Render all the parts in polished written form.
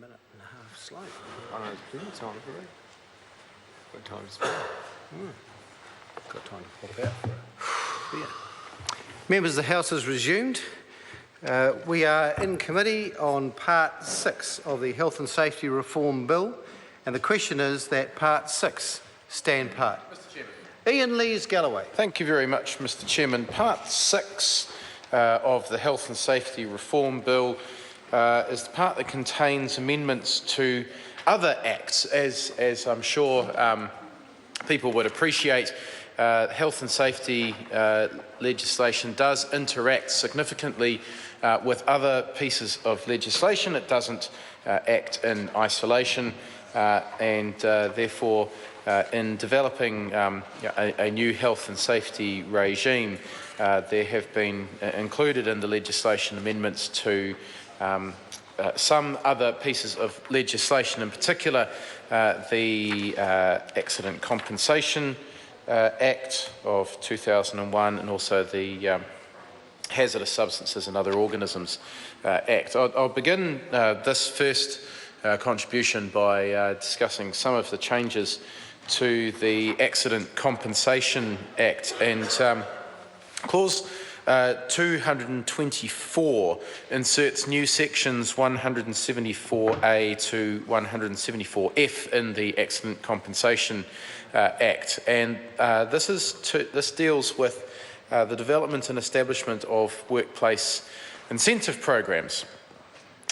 minute and a half slow. I know, it's plenty of time for it. Got time to spare. Got time to pop out for a beer. Members, the House has resumed. We are in committee on Part 6 of the Health and Safety Reform Bill, and the question is that Part 6 stand part. Mr. Chairman. Ian Lees-Galloway. Thank you very much, Mr. Chairman. Part 6 of the Health and Safety Reform Bill is the part that contains amendments to other acts. As I'm sure people would appreciate, health and safety legislation does interact significantly with other pieces of legislation. It doesn't act in isolation, and therefore in developing a new health and safety regime, there have been included in the legislation amendments to some other pieces of legislation, in particular the Accident Compensation Act of 2001 and also the Hazardous Substances and Other Organisms Act. I'll begin this first contribution by discussing some of the changes to the Accident Compensation Act, and Clause 224 inserts new sections 174A to 174F in the Accident Compensation Act, and this deals with the development and establishment of workplace incentive programs,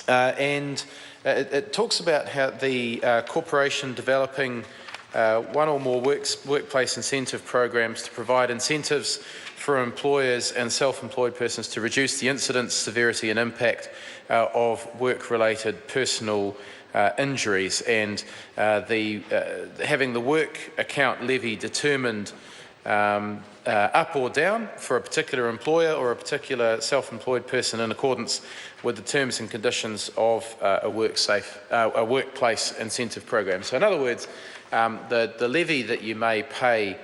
and it talks about how the corporation developing one or more workplace incentive programs to provide incentives for employers and self-employed persons to reduce the incidence, severity and impact of work-related personal injuries, and having the work account levy determined up or down for a particular employer or a particular self-employed person in accordance with the terms and conditions of a workplace incentive program. So in other words, the levy that you may pay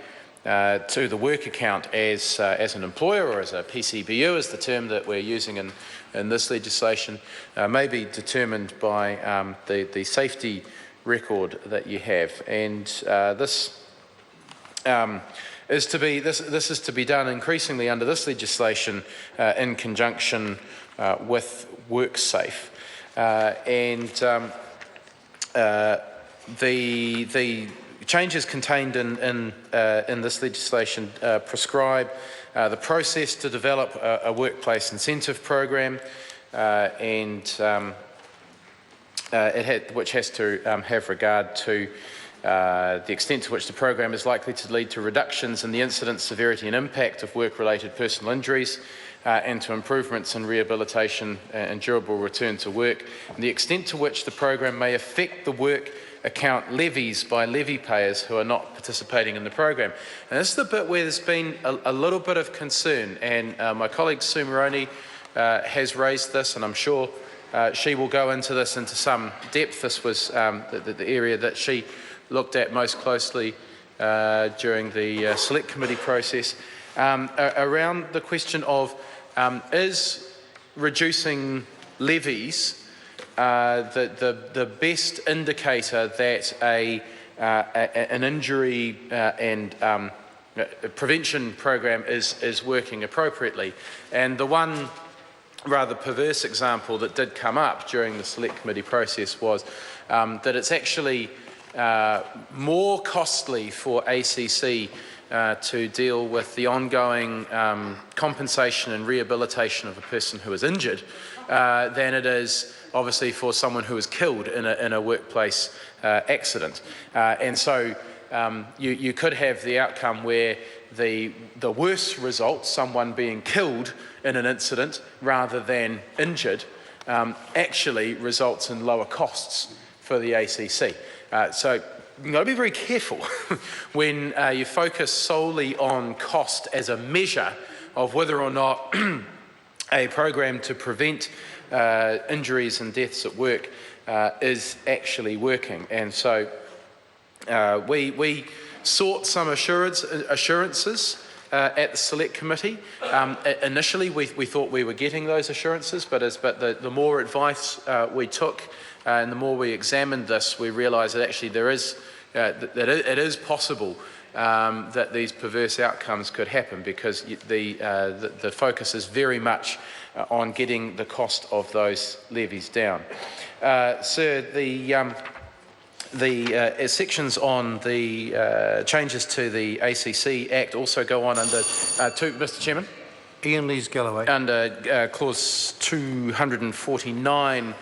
to the work account as an employer, or as a PCBU is the term that we're using in this legislation, may be determined by the safety record that you have, and this is to be done increasingly under this legislation in conjunction with WorkSafe, and the changes contained in this legislation prescribe the process to develop a workplace incentive program, which has to have regard to the extent to which the program is likely to lead to reductions in the incidence, severity and impact of work-related personal injuries, and to improvements in rehabilitation and durable return to work, and the extent to which the program may affect the work account levies by levy payers who are not participating in the program. And this is the bit where there's been a little bit of concern, and my colleague Sue Moroney has raised this, and I'm sure she will go into this into some depth. This was the area that she looked at most closely during the select committee process, around the question of is reducing levies the best indicator that an injury and prevention program is working appropriately. And the one rather perverse example that did come up during the select committee process was that it's actually more costly for ACC to deal with the ongoing compensation and rehabilitation of a person who is injured than it is obviously for someone who is killed in a workplace accident. And so you could have the outcome where the worst result, someone being killed in an incident rather than injured, actually results in lower costs for the ACC. So you've got to be very careful when you focus solely on cost as a measure of whether or not a program to prevent injuries and deaths at work is actually working. And so we sought some assurances at the Select Committee. Initially we thought we were getting those assurances, but the more advice we took and the more we examined this, we realised that actually there is, that it is possible that these perverse outcomes could happen, because the focus is very much on getting the cost of those levies down. Sir, the sections on the changes to the ACC Act also go on under Mr. Chairman. Ian Lees-Galloway. Under clause 249,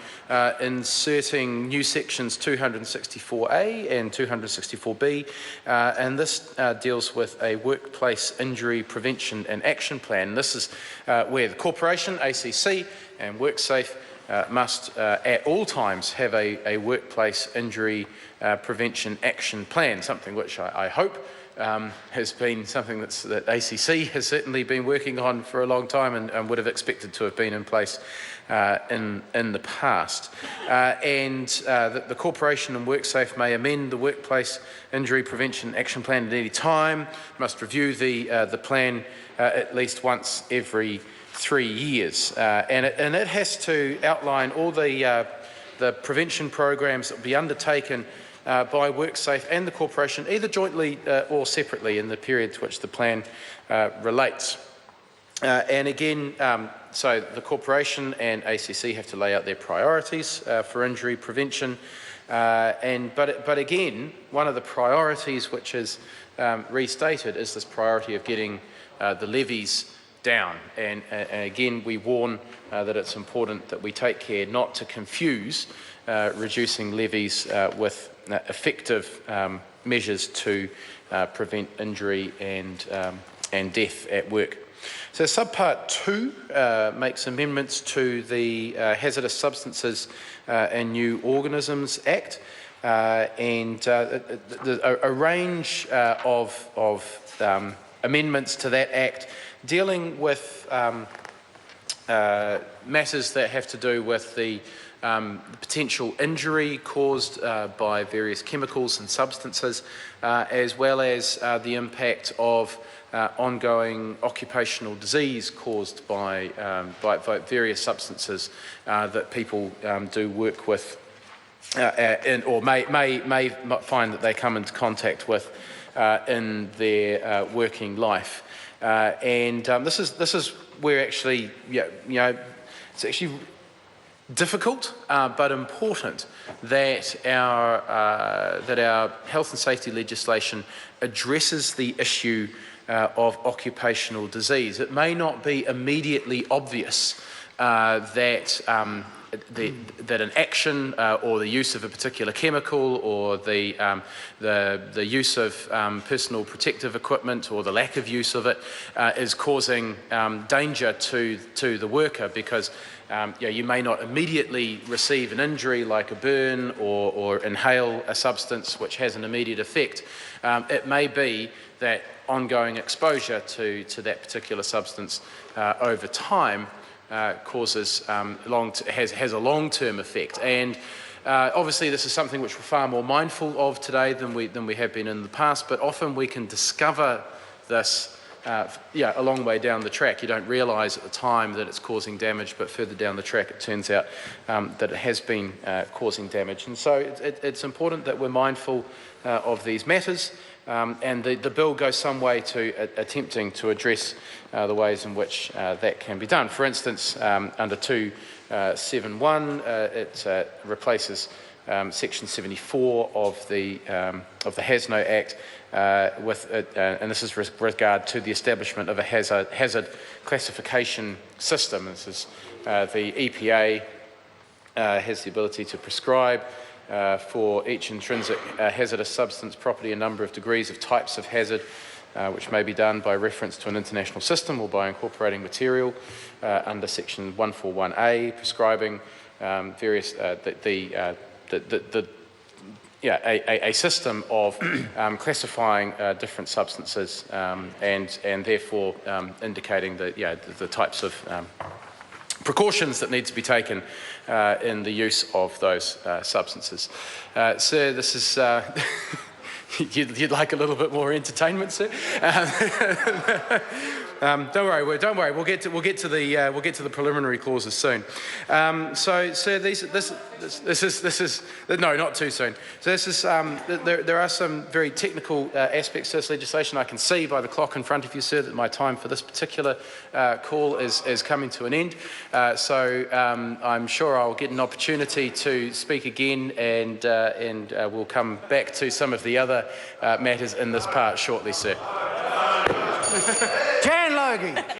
inserting new sections 264A and 264B, and this deals with a workplace injury prevention and action plan. This is where the corporation, ACC, and WorkSafe must at all times have a workplace injury prevention action plan, something which I hope has been something that ACC has certainly been working on for a long time, and would have expected to have been in place in the past. The corporation and WorkSafe may amend the workplace injury prevention action plan at any time, must review the plan at least once every 3 years, and it has to outline all the prevention programs that will be undertaken by WorkSafe and the corporation, either jointly or separately, in the period to which the plan relates. And again, so the corporation and ACC have to lay out their priorities for injury prevention, but again, one of the priorities which is restated is this priority of getting the levies down, and again we warn that it's important that we take care not to confuse reducing levies with effective measures to prevent injury and death at work. So subpart 2 makes amendments to the Hazardous Substances and New Organisms Act, and a range of amendments to that Act dealing with matters that have to do with the potential injury caused by various chemicals and substances, as well as the impact of ongoing occupational disease caused by various substances that people do work with, or may find that they come into contact with in their working life. This is where actually, it's actually difficult but important that our health and safety legislation addresses the issue of occupational disease. It may not be immediately obvious that an action or the use of a particular chemical, or the use of personal protective equipment, or the lack of use of it is causing danger to the worker, because you may not immediately receive an injury like a burn or inhale a substance which has an immediate effect. It may be that ongoing exposure to that particular substance over time causes has a long-term effect, and obviously this is something which we're far more mindful of today than we have been in the past. But often we can discover this a long way down the track. You don't realise at the time that it's causing damage, but further down the track it turns out that it has been causing damage. And so it's important that we're mindful of these matters. And the bill goes some way to attempting to address the ways in which that can be done. For instance, under 271, it replaces Section 74 of the HASNO Act with, and this is with regard to the establishment of a hazard classification system. This is the EPA has the ability to prescribe for each intrinsic hazardous substance, property, a number of degrees of types of hazard, which may be done by reference to an international system or by incorporating material under Section 141A, prescribing various a system of classifying different substances and therefore indicating the types of precautions that need to be taken in the use of those substances. Sir, this is... You'd like a little bit more entertainment, sir? Don't worry. We'll get to the preliminary clauses soon. So, sir, this is no, not too soon. So this is there are some very technical aspects to this legislation. I can see by the clock in front of you, sir, that my time for this particular call is coming to an end. So I'm sure I'll get an opportunity to speak again, and we'll come back to some of the other matters in this part shortly, sir. Jan Logie.